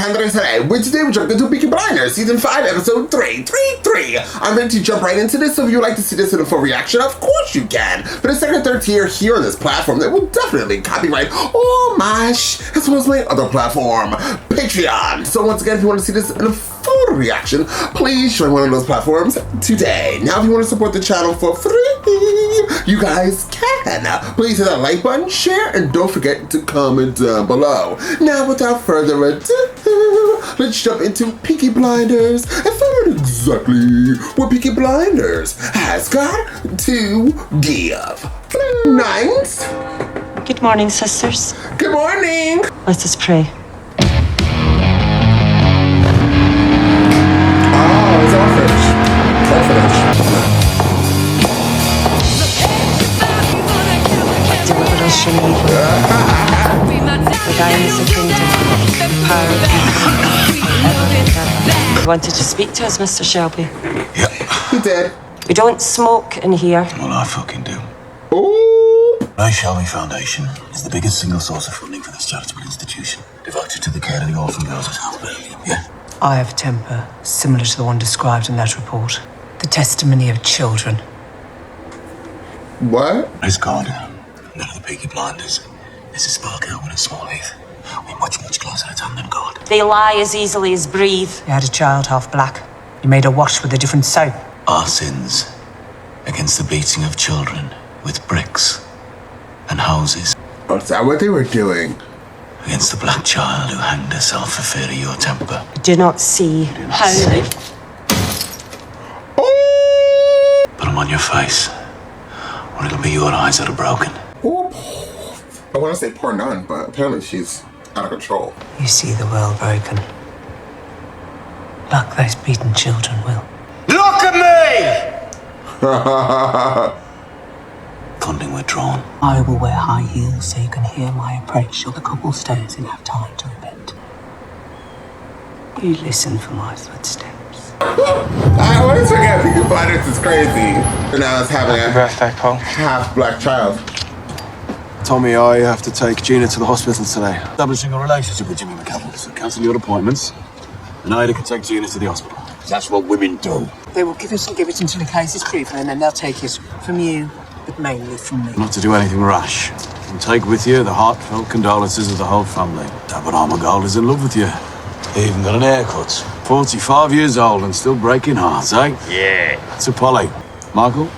time that I said, which today we jumped into Peaky Blinders, Season 5, Episode 333. I'm ready to jump right into this, so if you'd like to see this in a full reaction, of course you can. For the second and third tier here on this platform, that will definitely copyright homage, as well as my other platform, Patreon. So once again, if you want to see this in a full reaction, please join one of those platforms today. Now, if you want to support the channel for free, you guys can. Please hit that like button, share, and don't forget to comment down below. Now, without further ado, let's jump into Peaky Blinders and find out exactly what Peaky Blinders has got to give. Nines. Good morning, sisters. Good morning. Let us pray. Oh, it's orphanage. Deliver us from evil. For thine is the kingdom, the power, ever and ever. You wanted to speak to us, Mr. Shelby? Yeah. He did. We don't smoke in here. Well, I fucking do. Ooh. The Shelby Foundation is the biggest single source of funding for this charitable institution, devoted to the care of the orphan girls at home. Yeah. I have a temper similar to the one described in that report. The testimony of children. What? It's God. None of the Peaky Blinders. This is Spark Elwyn and Small Heath. We're much, much closer to time than God. They lie as easily as breathe. You had a child half black. You made her wash with a different soap. Our sins against the beating of children with bricks and hoses. Oh, is that what they were doing? Against the black child who hanged herself for fear of your temper. Do not see how. Oh. Put them on your face, or it'll be your eyes that are broken. Ooh. I want to say poor nun, but apparently she's out of control. You see the world broken. Like those beaten children will. Look at me! Funding withdrawn. I will wear high heels so you can hear my approach on the cobblestairs and have time to repent. You listen for my footsteps. I always forget Peaky Blinders is crazy. And now it's having a birthday, Paul. half black child. Tommy, I have to take Gina to the hospital today. Establishing a relationship with Jimmy McCavan, so cancel your appointments, and Ida can take Gina to the hospital. That's what women do. They will give us and give it until the case is proven, and then they'll take it from you, but mainly from me. Not to do anything rash. And take with you the heartfelt condolences of the whole family. David Armagold is in love with you. He even got an haircut. 45 years old and still breaking hearts, eh? Yeah. So, Polly, Michael,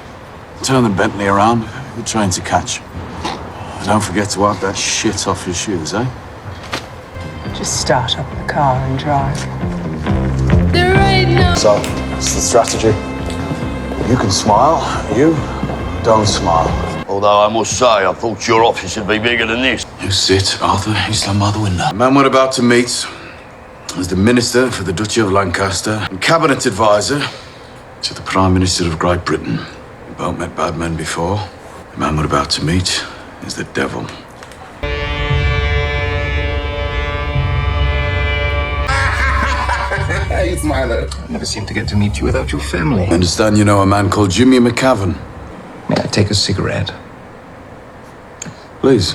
turn the Bentley around. We're trying to catch. And don't forget to wipe that shit off your shoes, eh? Just start up the car and drive. So, it's the strategy. You can smile, you don't smile. Although I must say, I thought your office would be bigger than this. You sit, Arthur. Islam by the window. The man we're about to meet is the Minister for the Duchy of Lancaster and Cabinet Advisor to the Prime Minister of Great Britain. We both met bad men before. The man we're about to meet is the devil. Hey, Smiler. I never seem to get to meet you without your family. I understand you know a man called Jimmy McCavan. May I take a cigarette? Please.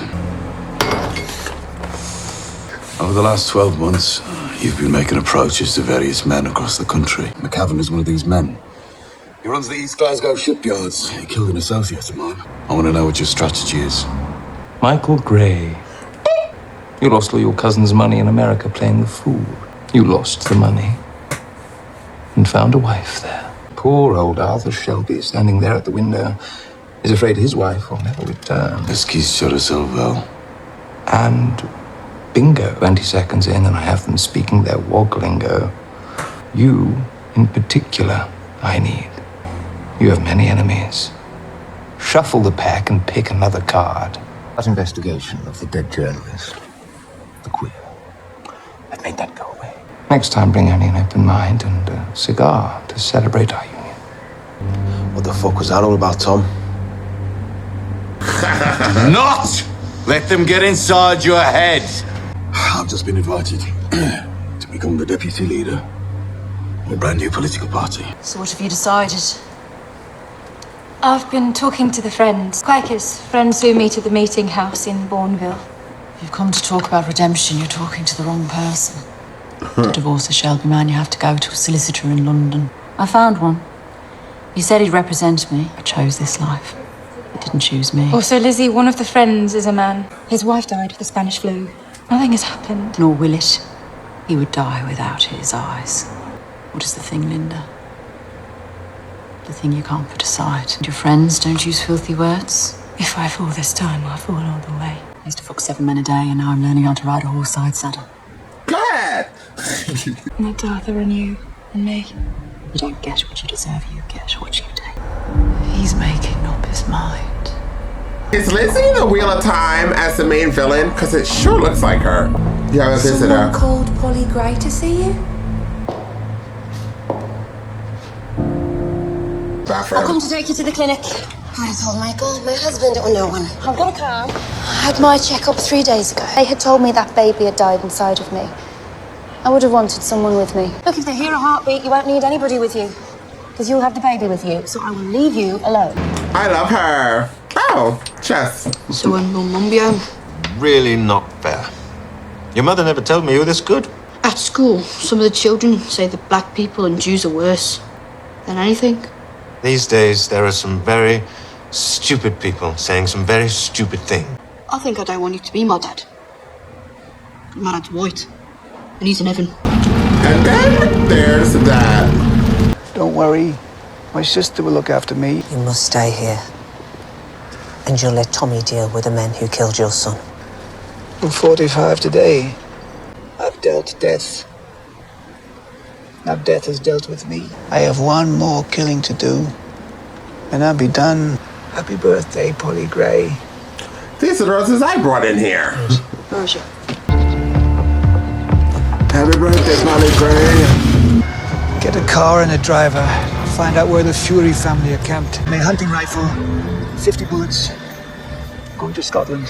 Over the last 12 months, you've been making approaches to various men across the country. McCavan is one of these men. He runs the East Glasgow shipyards. He killed an associate of mine. I want to know what your strategy is. Michael Gray. You lost all your cousin's money in America playing the fool. You lost the money and found a wife there. Poor old Arthur Shelby, standing there at the window, is afraid his wife will never return. Esquisse shot herself well. And bingo, 20 seconds in, and I have them speaking their wog lingo. You, in particular, I need. You have many enemies. Shuffle the pack and pick another card. That investigation of the dead journalist, the queer, I've made that go away. Next time, bring only an open mind and a cigar to celebrate our union. What the fuck was that all about, Tom? Not let them get inside your head. I've just been invited to become the deputy leader of a brand new political party. So what have you decided? I've been talking to the friends. Quakers, friends who meet at the meeting house in Bourneville. You've come to talk about redemption. You're talking to the wrong person. To divorce a Shelby man, you have to go to a solicitor in London. I found one. He said he'd represent me. I chose this life. He didn't choose me. Also, Lizzie, one of the friends is a man. His wife died of the Spanish flu. Nothing has happened. Nor will it. He would die without his eyes. What is the thing, Linda? The thing you can't put aside. And your friends don't use filthy words. If I fall this time, I'll fall all the way. I used to fuck 7 men a day, and now I'm learning how to ride a horse-side saddle. Go ahead! And that's Arthur and you and me. You don't get what you deserve, you get what you take. He's making up his mind. Is Lizzie in the Wheel of Time as the main villain? Because it sure looks like her. You have a visitor. Someone called Polly Gray to see you? Bathroom. I'll come to take you to the clinic. I told Michael, my husband, or no one. I've got a car. I had my checkup 3 days ago. They had told me that baby had died inside of me. I would have wanted someone with me. Look, if they hear a heartbeat, you won't need anybody with you. Because you'll have the baby with you, so I will leave you alone. I love her. Oh, chess. So when will Mum be home? Really not fair. Your mother never told me you were this good. At school, some of the children say that black people and Jews are worse than anything. These days, there are some very stupid people saying some very stupid things. I think I don't want you to be my dad. My dad's white, and he's in heaven. And then there's that. Don't worry. My sister will look after me. You must stay here. And you'll let Tommy deal with the men who killed your son. I'm 45 today. I've dealt death. Now death has dealt with me. I have one more killing to do, and I'll be done. Happy birthday, Polly Gray. These are the roses I brought in here. Where's you? Happy birthday, Polly Gray. Get a car and a driver. Find out where the Fury family are camped. My hunting rifle, 50 bullets. Going to Scotland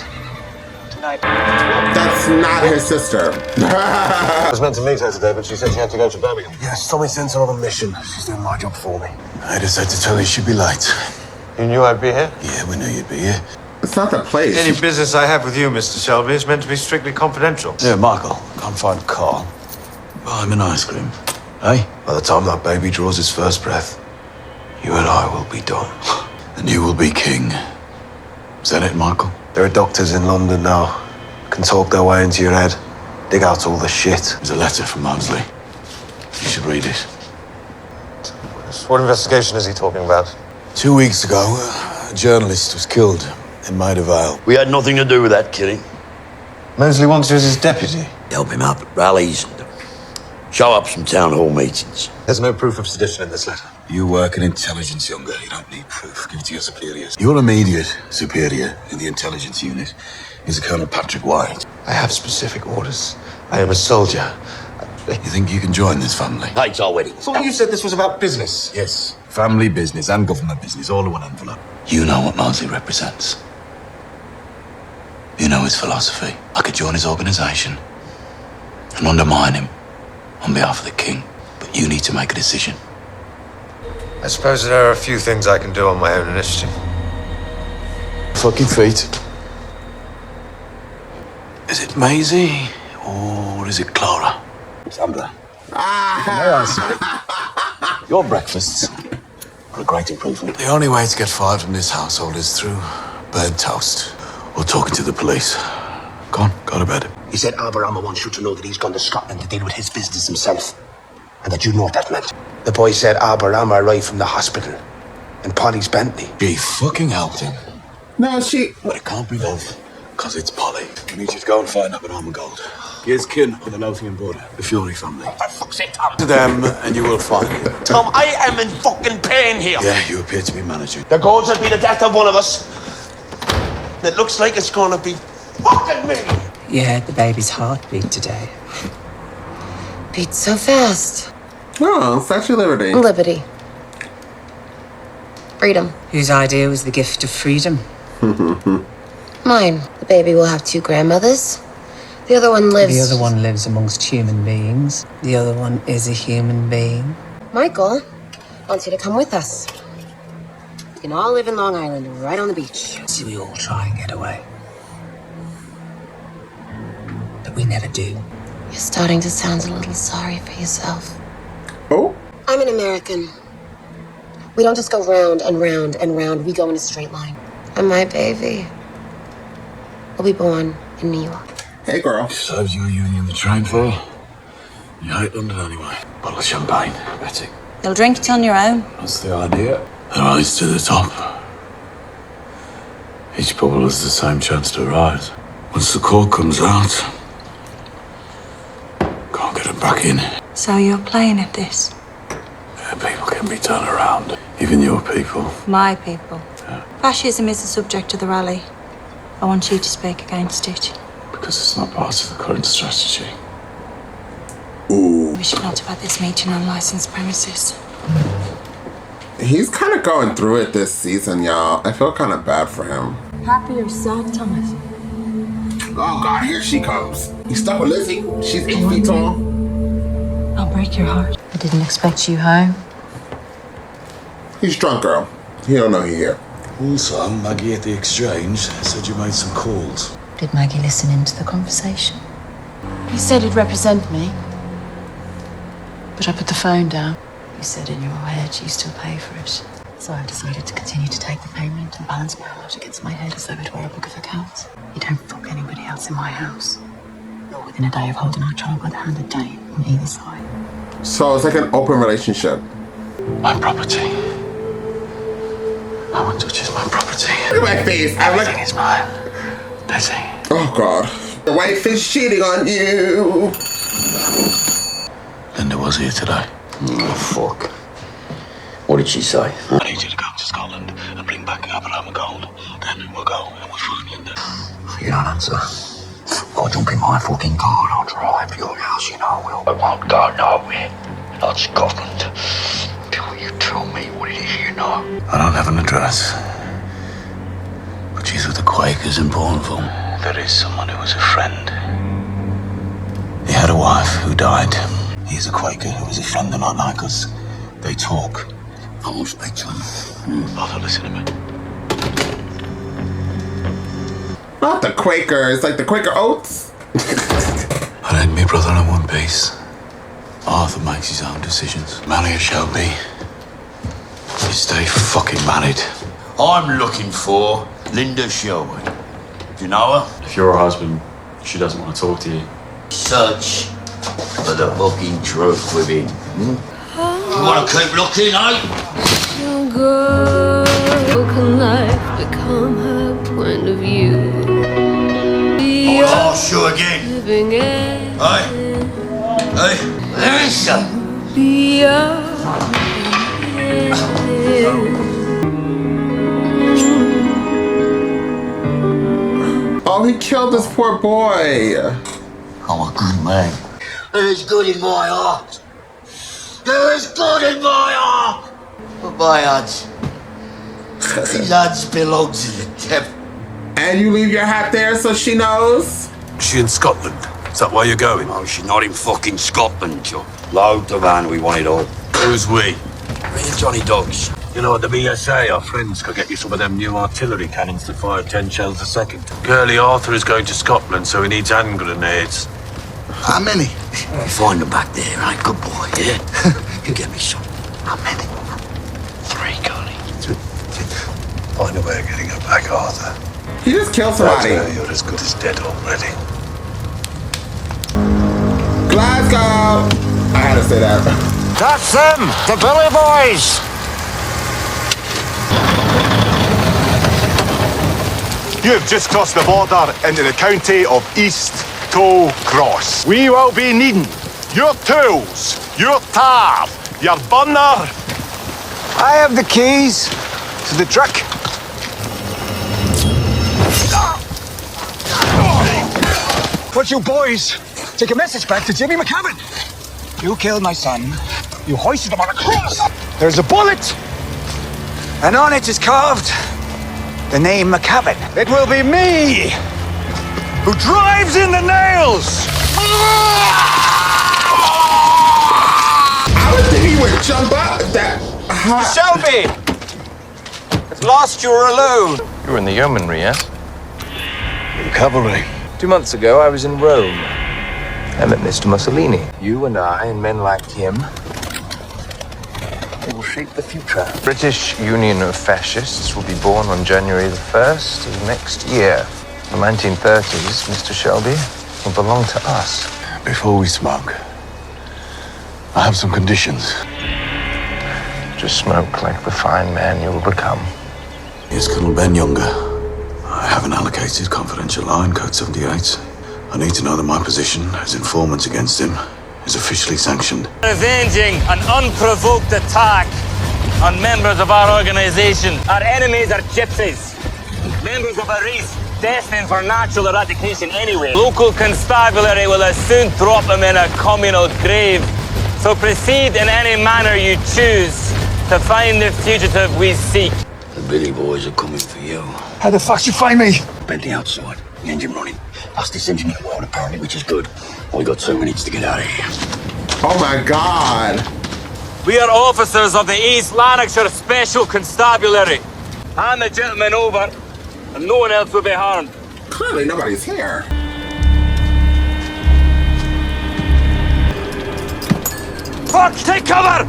tonight. That's not his sister. I was meant to meet her today, but she said she had to go to Birmingham. Yes, Tommy sent her on a mission. She's doing my job for me. I decided to tell you she'd be late. You knew I'd be here? Yeah, we knew you'd be here. It's not the place. Any business I have with you, Mr. Shelby, is meant to be strictly confidential. Yeah, Michael, can't find Carl. Buy him an ice cream. Hey, by the time that baby draws his first breath, you and I will be done. And you will be king. Is that it, Michael? There are doctors in London now. Can talk their way into your head. Dig out all the shit. There's a letter from Mosley. You should read it. What investigation is he talking about? 2 weeks ago, a journalist was killed in Maida Vale. We had nothing to do with that killing. Mosley wants you as his deputy. Help him up at rallies and show up some town hall meetings. There's no proof of sedition in this letter. You work in intelligence, younger. You don't need proof. Give it to your superiors. Your immediate superior in the intelligence unit is a Colonel Patrick White. I have specific orders. I am a soldier. You think you can join this family? Hey, it's our wedding. I thought you said this was about business. Yes. Family business and government business, all in one envelope. You know what Mosley represents. You know his philosophy. I could join his organization and undermine him on behalf of the king. But you need to make a decision. I suppose there are a few things I can do on my own initiative. Fucking feet. Is it Maisie or is it Clara? Sandra. May I say? Your breakfasts are a great improvement. The only way to get fired from this household is through burnt toast or talking to the police. Go on, go to bed. He said Alvarama wants you to know that he's gone to Scotland to deal with his business himself. And that you know what that meant. The boy said Alvarama arrived from the hospital in Polly's Bentley. She fucking helped him. No, she... But it can't be love, because it's Polly. We need you to go and find out about Gold. Here's kin on the Lothian border, the Fury family. For fuck's sake, Tom. To them, and you will find it. Tom, I am in fucking pain here. Yeah, you appear to be managing. The goals will be the death of one of us. It looks like it's gonna be fucking me. You heard the baby's heartbeat today. Beats so fast. Oh, Statue of Liberty. Liberty. Freedom. Whose idea was the gift of freedom? Mine. The baby will have 2 grandmothers. The other one lives... The other one lives amongst human beings. The other one is a human being. Michael wants you to come with us. You can all live in Long Island, right on the beach. So we all try and get away. But we never do. You're starting to sound a little sorry for yourself. Oh? I'm an American. We don't just go round and round and round. We go in a straight line. And my baby will be born in New York. Hey, girl. Serves you a union the train for? You hate London anyway. Bottle of champagne, Betty. You'll drink it on your own. That's the idea. The rise to the top. Each bubble has the same chance to rise. Once the cork comes out, can't get it back in. So you're playing at this? Yeah, people can be turned around. Even your people. My people. Yeah. Fascism is the subject of the rally. I want you to speak against it. Because it's not part of the current strategy. Ooh. We should not have had this meeting on licensed premises. He's kind of going through it this season, y'all. I feel kind of bad for him. Happy or sad, Thomas? Oh, God, here she comes. You stuck with Lizzie? She's 8 feet tall. I'll break your heart. I didn't expect you home. He's drunk, girl. He don't know he here. Also, Maggie at the exchange said you made some calls. Did Maggie listen into the conversation? You said it'd represent me. But I put the phone down. You said in your head you still pay for it. So I decided to continue to take the payment and balance my heart against my head as though it were a book of accounts. You don't fuck anybody else in my house. Nor within a day of holding our child by the hand of Dane on either side. So it's like an open relationship. My property. No one touches my property. Look at my face. I'm like... Everything is mine. Betty. Oh, God. The wife is cheating on you. Linda was here today. Oh, fuck. What did she say? I need you to go to Scotland and bring back Abraham and gold. Then we'll go and we'll fuck Linda. You don't answer. I'll jump in my fucking car and I'll drive to your house, you know I will. I won't go nowhere. Not Scotland. Till you tell me what it is you know. I don't have an address. But she's with the Quakers in Bourneville. There is someone who was a friend. He had a wife who died. He's a Quaker who was a friend and not like us. They talk. I won't speak to him. Arthur, listen to me. Not the Quakers, like the Quaker Oats. I need me brother in one piece. Arthur makes his own decisions. Marry or Shelby. You stay fucking married. I'm looking for Linda Sherwood. Do you know her? If you're her husband, she doesn't want to talk to you. Search for the fucking truth within. You want to keep looking, eh? Your girl can life become her point of view? I'll ask you again. Hey? Hey? Listen. Oh, he killed this poor boy. I'm a good man. There is good in my heart. There is good in my heart. But my heart, these hearts belong to the devil. And you leave your hat there so she knows? Is she in Scotland? Is that why you're going? Oh, she's not in fucking Scotland, Joe. Load the van, we want it all. Who's we? Me and Johnny Dogs. You know, at the BSA, our friends could get you some of them new artillery cannons that fire 10 shells a second. Curly Arthur is going to Scotland, so he needs hand grenades. How many? You find them back there, right? Good boy, yeah? You get me some. How many? 3, Curly. Find a way of getting her back, Arthur. He just killed somebody. You're as good as dead already. Glasgow! I had to say that. That's them! The Billy Boys! You've just crossed the border into the county of East Toll Cross. We will be needing your tools, your tar, your burner. I have the keys to the truck. But you boys, take a message back to Jimmy McCavan. You killed my son. You hoisted him on a cross. There's a bullet. And on it is carved the name McCavan. It will be me who drives in the nails. I would think he would jump up that high. Shelby! At last you're alone. You were in the yeomanry, yes? The cavalry. 2 months ago, I was in Rome. I met Mr. Mussolini. You and I and men like him will shape the future. British Union of Fascists will be born on January the 1st of next year. In the 1930s, Mr. Shelby will belong to us. Before we smoke, I have some conditions. Just smoke like the fine man you will become. Here's Colonel Ben Younger. I have an allocated confidential line, code 78. I need to know that my position as informant against him is officially sanctioned. Avenging an unprovoked attack on members of our organization. Our enemies are gypsies, members of a race destined for natural eradication anyway. Local constabulary will as soon drop them in a communal grave. So proceed in any manner you choose to find the fugitive we seek. The Billy boys are coming for you. How the fuck you find me? Bent the outside, the engine running. Fastest engine in the world apparently, which is good. We got 2 minutes to get out of here. Oh my God. We are officers of the East Lanarkshire Special Constabulary. Hand the gentleman over, and no one else will be harmed. Clearly nobody's here. Fuck! Take cover!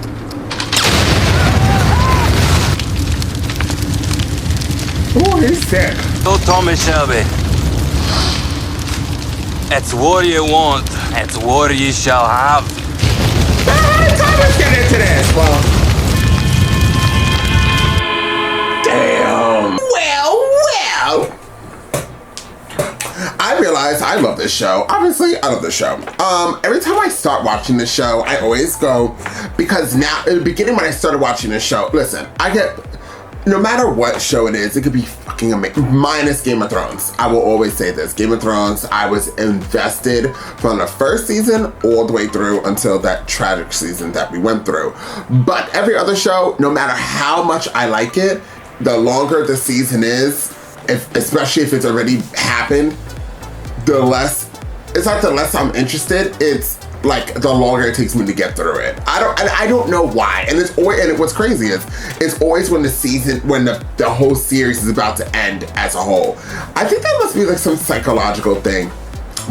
Oh, he's sick. So Tommy Shelby. It's war you want. It's war you shall have. Let's get into this. Well, damn. Well. I realize I love this show. Obviously, I love this show. Every time I start watching this show, I always go, because now, in the beginning when I started watching this show, listen, I get, no matter what show it is, it could be fucking amazing, minus Game of Thrones. I will always say this, Game of Thrones, I was invested from the first season all the way through until that tragic season that we went through. But every other show, no matter how much I like it, the longer the season is, especially if it's already happened, the less, it's not the less I'm interested, it's like the longer it takes me to get through it. I don't know why. And it's always, and what's crazy is, it's always when the season, when the whole series is about to end as a whole. I think that must be like some psychological thing,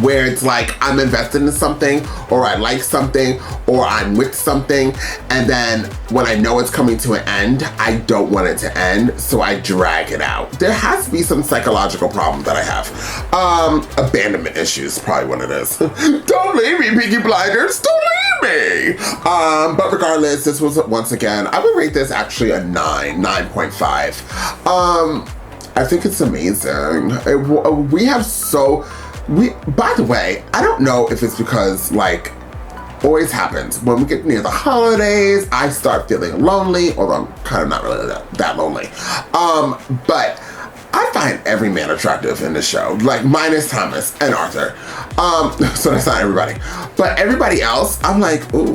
where it's like I'm invested in something, or I like something, or I'm with something, and then when I know it's coming to an end, I don't want it to end, so I drag it out. There has to be some psychological problem that I have. Abandonment issues, probably what it is. Don't leave me, Peaky Blinders, don't leave me! But regardless, this was, once again, I would rate this actually a 9.5. I think it's amazing. We have so, by the way, I don't know if it's because, like, always happens when we get near the holidays, I start feeling lonely, although I'm kind of not really that lonely. But I find every man attractive in the show, like minus Thomas and Arthur. So that's not everybody, but everybody else, I'm like, ooh,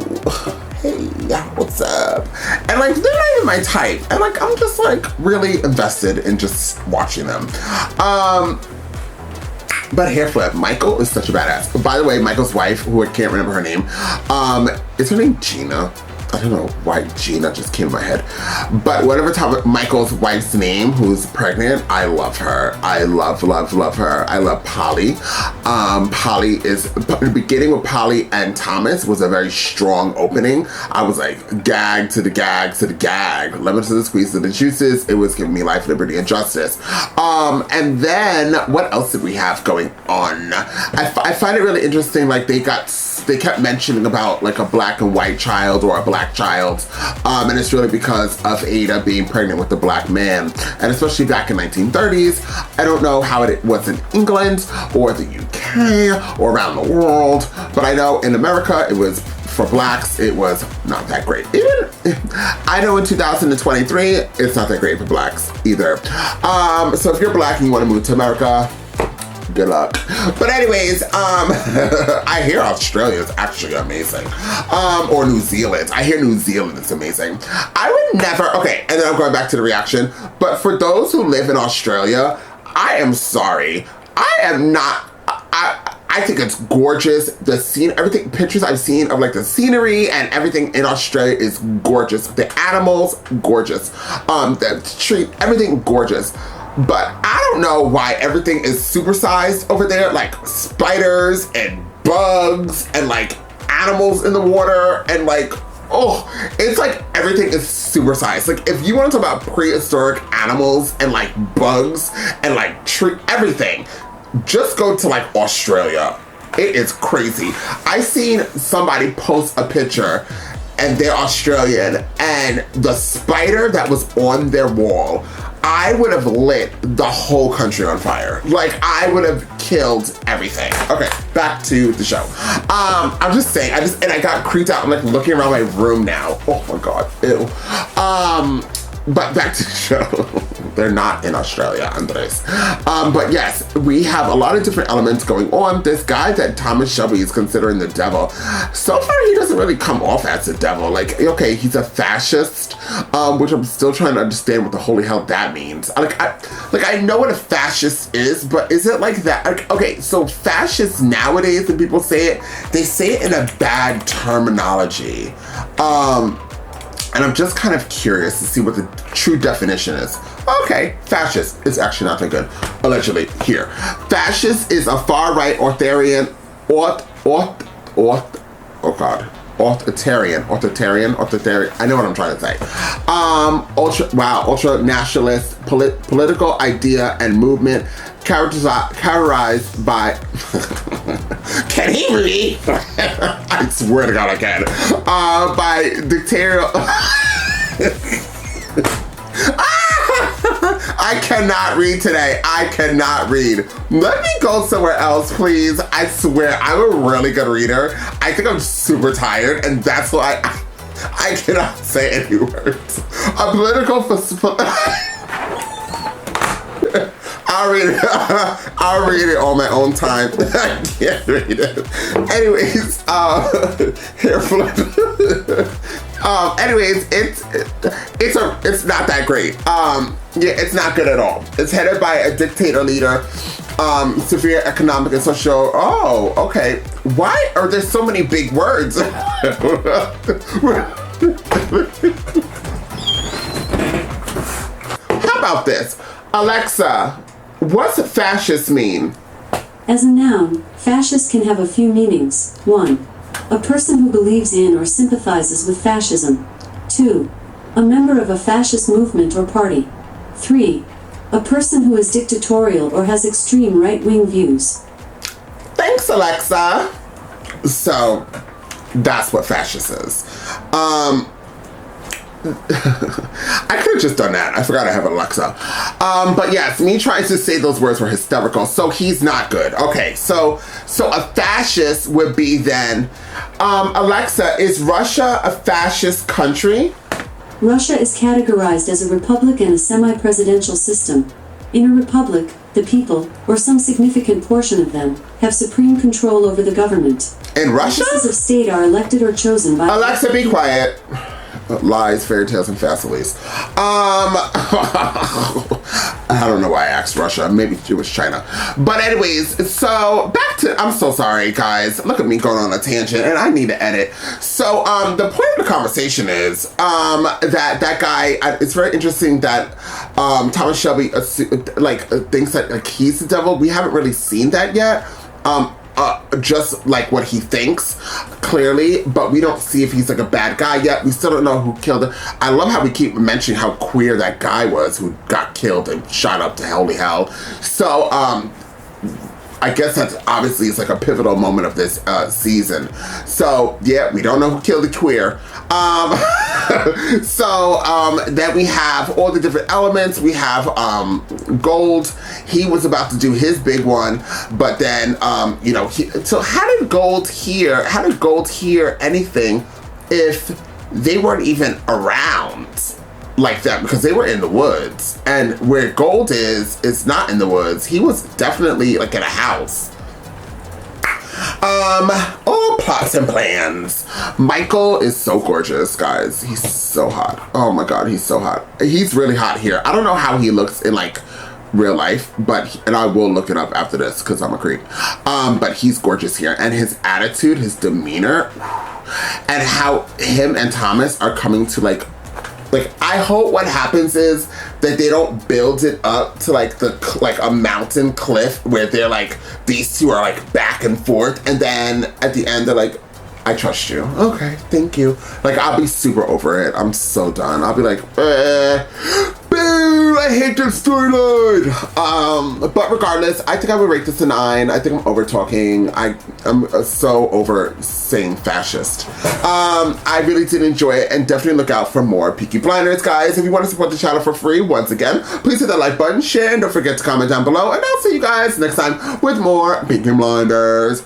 hey, what's up? And like, they're not even my type, and like, I'm just like really invested in just watching them. But hair flip, Michael is such a badass. By the way, Michael's wife, who I can't remember her name, is her name Gina? I don't know why Gina just came in my head. But whatever Michael's wife's name, who's pregnant, I love her. I love her. I love Polly. Polly is, the beginning with Polly and Thomas was a very strong opening. I was like, gag to the gag to the gag. Lemon to the squeeze to the juices. It was giving me life, liberty, and justice. And then, what else did we have going on? I find it really interesting, like they kept mentioning about like a black and white child or a black child, and it's really because of Ada being pregnant with a black man, and especially back in 1930s. I don't know how it was in England or the UK or around the world, but I know in America it was, for blacks, it was not that great. Even, I know in 2023, it's not that great for blacks either. So if you're black and you want to move to America, good luck. But anyways, I hear Australia is actually amazing. Or New Zealand. I hear New Zealand is amazing. I would never, okay, and then I'm going back to the reaction, but for those who live in Australia, I am sorry. I am not, I think it's gorgeous. The scene, everything, pictures I've seen of like the scenery and everything in Australia is gorgeous. The animals, gorgeous. The tree, everything gorgeous. But I don't know why everything is supersized over there, like spiders and bugs and like animals in the water and like, oh, it's like everything is super sized. Like if you want to talk about prehistoric animals and like bugs and like everything, just go to like Australia. It is crazy. I seen somebody post a picture and they're Australian, and the spider that was on their wall, I would have lit the whole country on fire. Like I would have killed everything. Okay, back to the show. I'm just saying, I got creeped out. I'm like looking around my room now. Oh my God, ew. But back to the show. They're not in Australia, Andres. But yes, we have a lot of different elements going on. This guy that Thomas Shelby is considering the devil, so far he doesn't really come off as the devil. Like, okay, he's a fascist, which I'm still trying to understand what the holy hell that means. I know what a fascist is, but is it like that? Like, okay, so fascists nowadays, when people say it, they say it in a bad terminology. And I'm just kind of curious to see what the true definition is. Okay, fascist is actually not that good. Allegedly, here. Fascist is a far-right authoritarian, I know what I'm trying to say. Ultra-nationalist political idea and movement characterized by, can he read? I swear to God I can. By dictatorial, I cannot read today. I cannot read. Let me go somewhere else, please. I swear, I'm a really good reader. I think I'm super tired, and that's why I cannot say any words. A political... I'll read it. I'll read it on my own time. I can't read it. Anyways, anyways, it's not that great. Yeah, it's not good at all. It's headed by a dictator leader, severe economic and social. Oh, okay. Why are there so many big words? How about this? Alexa, what's fascist mean? As a noun, fascist can have a few meanings. 1. A person who believes in or sympathizes with fascism. 2. A member of a fascist movement or party. 3. A person who is dictatorial or has extreme right-wing views. Thanks, Alexa. So, that's what fascist is. I could have just done that. I forgot I have Alexa. But yes, me trying to say those words were hysterical. So he's not good. Okay, so a fascist would be then, Alexa, is Russia a fascist country? Russia is categorized as a republic and a semi-presidential system. In a republic, the people, or some significant portion of them, have supreme control over the government. In Russia? Officers of state are elected or chosen by... Alexa, be quiet. Lies, fairy tales, and fastleys. I don't know why I asked Russia. Maybe it was China. But anyways, so back to... I'm so sorry, guys. Look at me going on a tangent, and I need to edit. So the point of the conversation is that guy... It's very interesting that Thomas Shelby thinks that he's the devil. We haven't really seen that yet. Just like what he thinks, clearly, but we don't see if he's like a bad guy yet. We still don't know who killed him. I love how we keep mentioning how queer that guy was who got killed and shot up to holy hell. So, I guess that's obviously it's like a pivotal moment of this season. So, yeah, we don't know who killed the queer. Then we have all the different elements. We have Gold. He was about to do his big one, but then so how did Gold hear anything if they weren't even around like that? Because they were in the woods, and where Gold is not in the woods. He was definitely like in a house. All plots and plans. Michael is so gorgeous, guys. He's so hot. Oh my God, he's so hot. He's really hot here. I don't know how he looks in like real life, and I will look it up after this because I'm a creep. But he's gorgeous here, and his attitude, his demeanor, and how him and Thomas are coming to like Like, I hope what happens is that they don't build it up to like a mountain cliff where they're like, these two are like back and forth, and then at the end they're like, I trust you. Okay, thank you. Like, I'll be super over it. I'm so done. I'll be like, boo, I hate this storyline. But regardless, I think I would rate this a 9. I think I'm over talking. I'm so over saying fascist. I really did enjoy it, and definitely look out for more Peaky Blinders, guys. If you want to support the channel for free, once again, please hit that like button, share, and don't forget to comment down below. And I'll see you guys next time with more Peaky Blinders.